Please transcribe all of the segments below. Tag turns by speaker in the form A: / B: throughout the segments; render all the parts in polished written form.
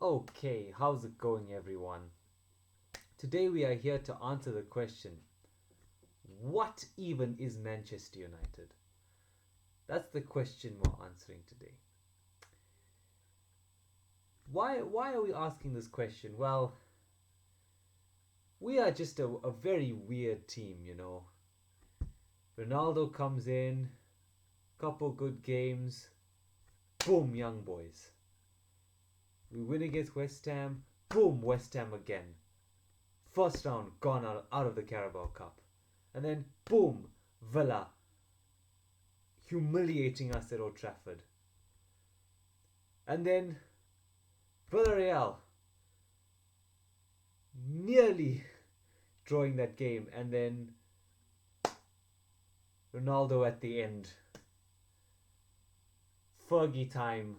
A: Okay, how's it going, everyone? Today we are here to answer the question, what even is Manchester United? That's the question we're answering today. Why are we asking this question? Well, we are just a very weird team. Ronaldo comes in, couple good games, boom, young boys. We win against West Ham, boom, West Ham again. First round gone out of the Carabao Cup. And then boom, Villa humiliating us at Old Trafford. And then Villareal nearly drawing that game, and then Ronaldo at the end. Fergie time.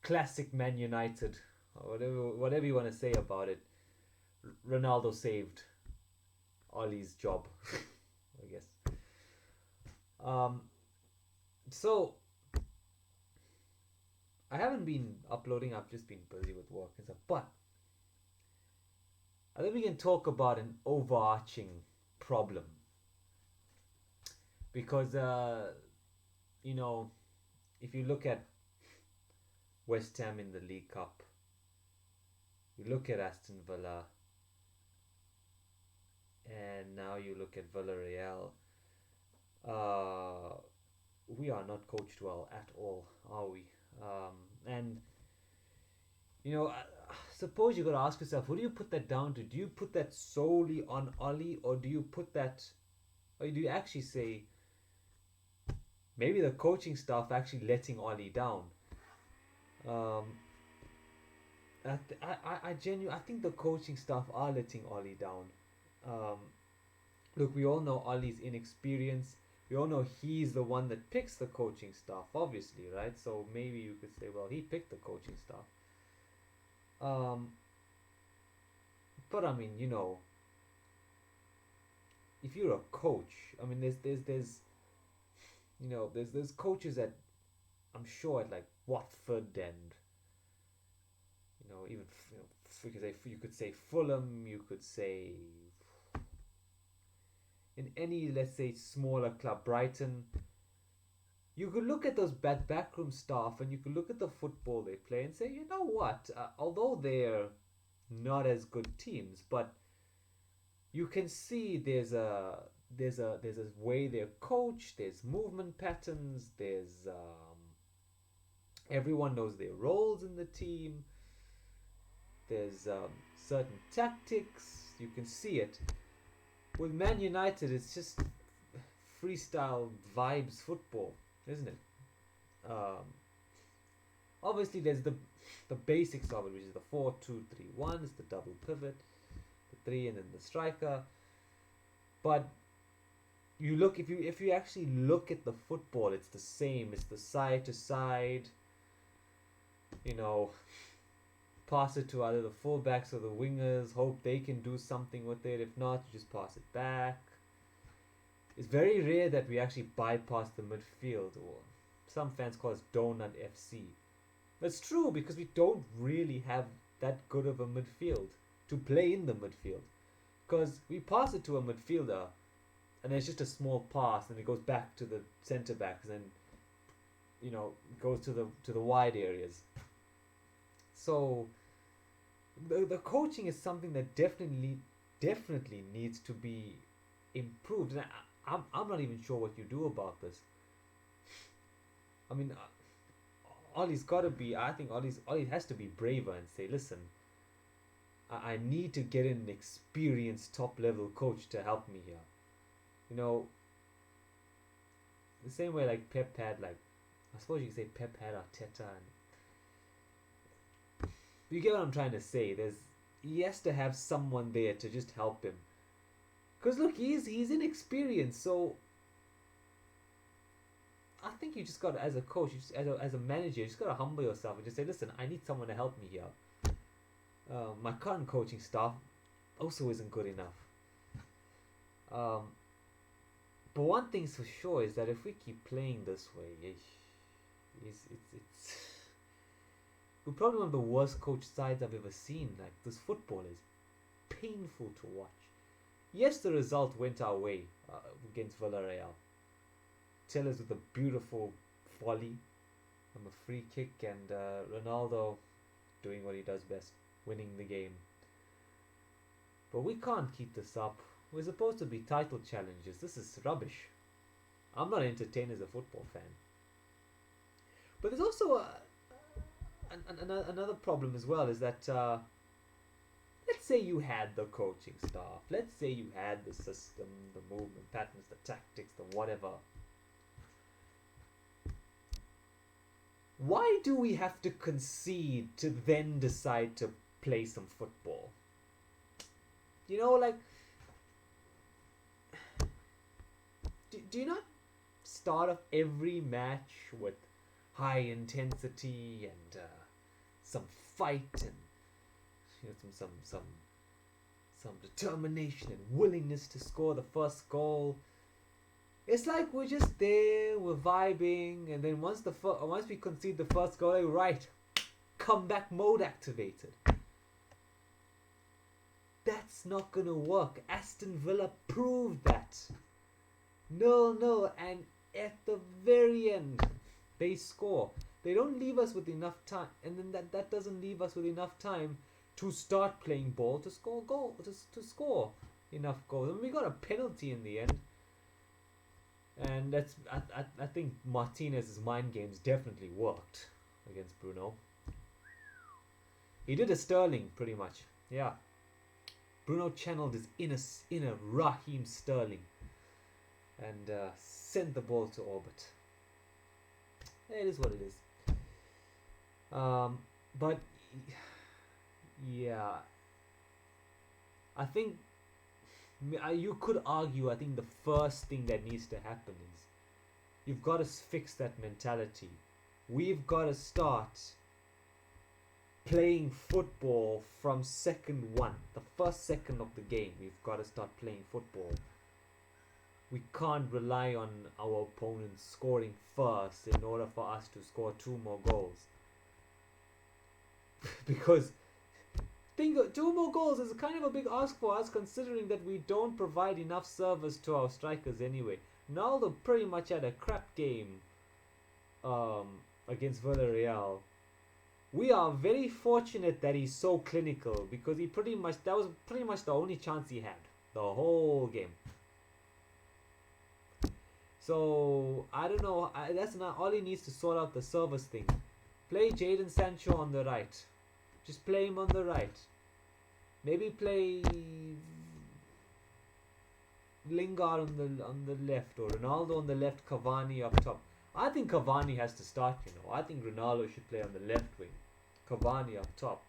A: Classic Man United. Or whatever you want to say about it. Ronaldo saved Ollie's job, I guess. So I haven't been uploading. I've just been busy with work and stuff. But I think we can talk about an overarching problem because if you look at West Ham in the League Cup, you look at Aston Villa, and now you look at Villareal. We are not coached well at all, are we? And suppose you got to ask yourself, what do you put that down to? Do you put that solely on Ollie, or do you put that, or do you actually say maybe the coaching staff actually letting Ollie down? I think the coaching staff are letting Ollie down. Um, Look, we all know Ollie's inexperience. We all know he's the one that picks the coaching staff, obviously, right? So maybe you could say, well, he picked the coaching staff. But I mean, if you're a coach, I mean, there's coaches at, I'm sure at like Watford and even you could say Fulham, you could say in any, let's say, smaller club, Brighton. You could look at those backroom staff and you could look at the football they play and say, you know what? Although they're not as good teams, but you can see there's a way they're coached. There's movement patterns. There's everyone knows their roles in the team. There's certain tactics. You can see it. With Man United, it's just freestyle vibes football, isn't it? Um, Obviously, there's the basics of it, which is the 4-2-3-1. It's the double pivot, the three, and then the striker. But you look if you actually look at the football, it's the same. It's the side to side. You know, pass it to either the fullbacks or the wingers. Hope they can do something with it. If not, you just pass it back. It's very rare that we actually bypass the midfield, or some fans call us Donut FC. That's true because we don't really have that good of a midfield to play in the midfield. Because we pass it to a midfielder and it's just a small pass and it goes back to the centre backs and goes to the wide areas. So the coaching is something that definitely needs to be improved. And I'm not even sure what you do about this. I mean, Ollie's got to be. I think Ollie has to be braver and say, listen, I need to get in an experienced top level coach to help me here. The same way like Pep had, like, I suppose you could say Pep had Arteta, and you get what I'm trying to say. He has to have someone there to just help him. Because look, he's inexperienced, so I think you just got to, as a coach, as a manager, you just got to humble yourself and just say, listen, I need someone to help me here. My current coaching staff also isn't good enough. But one thing's for sure is that if we keep playing this way, it's we're probably one of the worst coach sides I've ever seen. Like, this football is painful to watch. Yes, the result went our way against Villareal. Tellers with a beautiful volley from a free kick, and Ronaldo doing what he does best, winning the game. But we can't keep this up. We're supposed to be title challengers. This is rubbish. I'm not entertained as a football fan. But there's also another problem as well, is that let's say you had the coaching staff, let's say you had the system, the movement patterns, the tactics, the whatever. Why do we have to concede to then decide to play some football? You know, like, do you not start off every match with high intensity and some fight and, you know, some determination and willingness to score the first goal? It's like we're just there, we're vibing, and then once we concede the first goal, like, right, comeback mode activated. That's not gonna work. Aston Villa proved that. 0-0, and at the very end, they score. They don't leave us with enough time, and then that doesn't leave us with enough time to start playing ball to score to score enough goals. And we got a penalty in the end, and that's I think Martinez's mind games definitely worked against Bruno. He did a Sterling pretty much, yeah. Bruno channeled his inner Raheem Sterling and sent the ball to orbit. It is what it is. But yeah, I think you could argue, I think the first thing that needs to happen is you've got to fix that mentality. We've got to start playing football from second one. The first second of the game, we've got to start playing football. We can't rely on our opponents scoring first in order for us to score 2 more goals. Because 2 more goals is kind of a big ask for us, considering that we don't provide enough service to our strikers anyway. Ronaldo pretty much had a crap game against Villareal. We are very fortunate that he's so clinical, because that was pretty much the only chance he had the whole game. So I don't know. That's not all. He needs to sort out the service thing. Play Jadon Sancho on the right. Just play him on the right. Maybe play Lingard on the left, or Ronaldo on the left, Cavani up top. I think Cavani has to start. I think Ronaldo should play on the left wing, Cavani up top,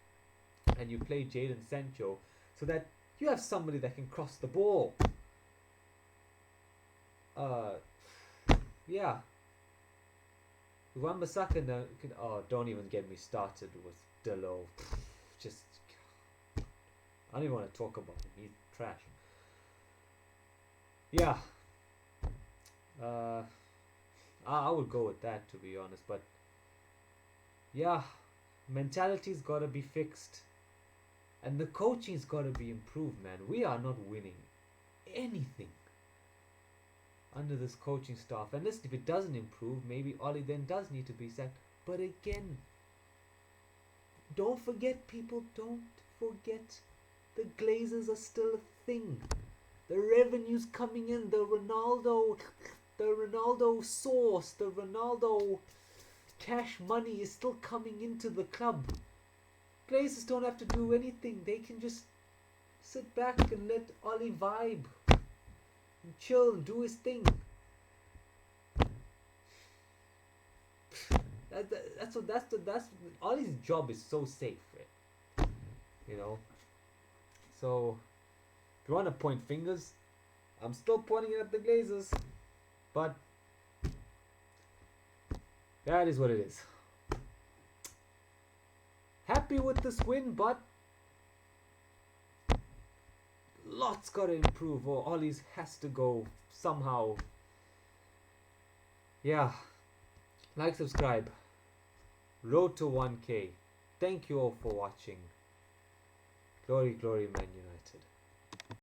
A: and you play Jadon Sancho so that you have somebody that can cross the ball. Yeah. Wan-Bissaka, don't even get me started with Delo. Just, I don't even want to talk about him. He's trash. Yeah. I would go with that, to be honest. But yeah, mentality's got to be fixed, and the coaching's got to be improved, man. We are not winning anything under this coaching staff. And listen, if it doesn't improve, maybe Oli then does need to be sacked. But again, don't forget, people, don't forget, the Glazers are still a thing. The revenue's coming in, the Ronaldo source, the Ronaldo cash money is still coming into the club. Glazers don't have to do anything. They can just sit back and let Oli vibe and chill and do his thing. That's Ollie's job is so safe, right? So if you want to point fingers, I'm still pointing it at the Glazers, but that is what it is. Happy with this win, but lots got to improve, or Ollie's has to go somehow. Yeah. Like, subscribe. Road to 1K. Thank you all for watching. Glory, glory, Man United.